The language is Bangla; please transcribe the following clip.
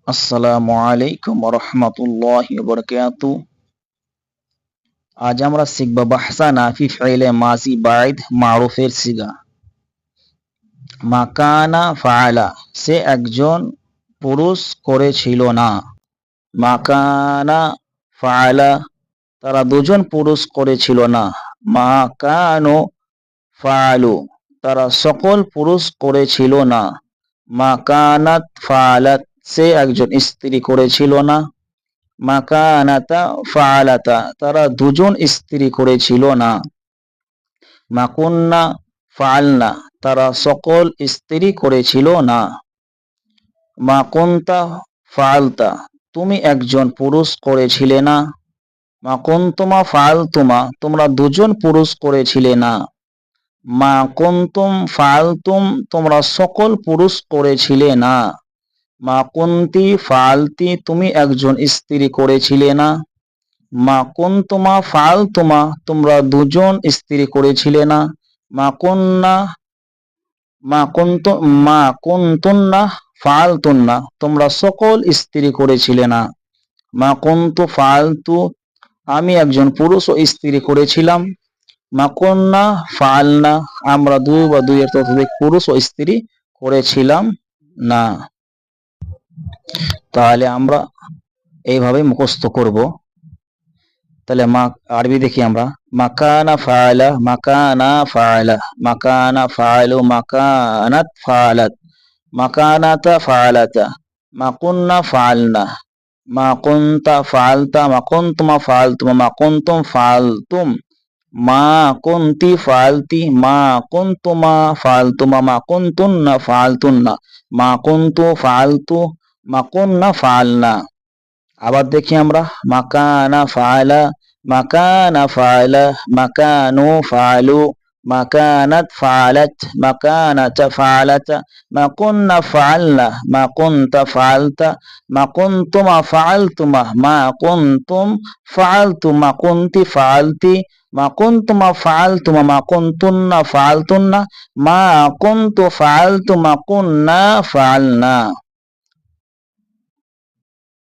আসসালামু আলাইকুম ওয়া রাহমাতুল্লাহি ওয়া বারাকাতুহু। আজ আমরা শিখব বাহসানা ফি ফি'লে মাজি বা'দ মারুফের সিগা। মাকানা ফাআলা, সে একজন পুরুষ করেছিল না। মাকানা ফাআলা, তারা দুজন পুরুষ করেছিল না। মাকানু ফাআলু, তারা সকল পুরুষ করেছিল না। মাকানাত ফাআলাত, সে একজন স্ত্রী করেছিল না। মাকানাতা ফাআলাতা, তারা দুজন স্ত্রী করেছিল না। মাকুন্না ফাআলনা, তারা সকল স্ত্রী করেছিল না। মাকুন্তা ফাআলতা, তুমি একজন পুরুষ করেছিলে না। মাকুন্তুমা ফাআলতুমা, তোমরা দুজন পুরুষ করেছিলে না। মাকুন্তুম ফাআলতুম, তোমরা সকল পুরুষ করেছিলে না। মা কুনতি ফাআলতি, তুমি একজন স্ত্রী করেছিলে না। মা কুনতুমা ফাআলতুমা, তোমরা দুজন স্ত্রী করেছিলে না। মা কুন্না মা কুনতুন্না ফাআলতুন্না, তোমরা সকল স্ত্রী করেছিলে না। মা কুনতু ফাআলতু, আমি একজন পুরুষ ও স্ত্রী করেছিলাম। মা কুন্না ফাআলনা, আমরা দুই বা দুইয়ের ততোধিক পুরুষ ও স্ত্রী করেছিলাম না। তাহলে আমরা এইভাবে মুখস্থ করব। তাহলে আরবি দেখি আমরা। মাকানা ফাআলা, মাকানা ফাআলা, মাকানা ফাআলু, মাকানাত ফাআলাত, মাকানাতা ফাআলাতা, মাকুন্না ফাআলনা, মা কুনতা ফাআলতা, মা কুনতুমা ফাআলতুমা, মা কুনতুম ফাআলতুম, মা কুনতি ফাআলতি, মা কুনতুমা ফাআলতুমা, মা কুনতুন্না ফাআলতুন্না, মা কুনতু ফাআলতু, মা কুন্না ফাআলনা। আবার দেখি আমরা। মাকানা ফাআলা, মাকানা ফাআলা, মাকানু ফাআলু, মাকানাত ফাআলাত, মাকানাতা ফাআলাতা, মা কুন্না ফাআলনা, মা কুনতা ফাআলতা, মা কুনতুমা ফাআলতুমা, মা কুনতুম ফাআলতু, মা কুনতি ফাআলতি, মা কুনতুমা ফাআলতুমা, মা কুনতুন্না ফাআলতুন্না, মা কুনতু ফাআলতু, মা কুন্না ফাআলনা।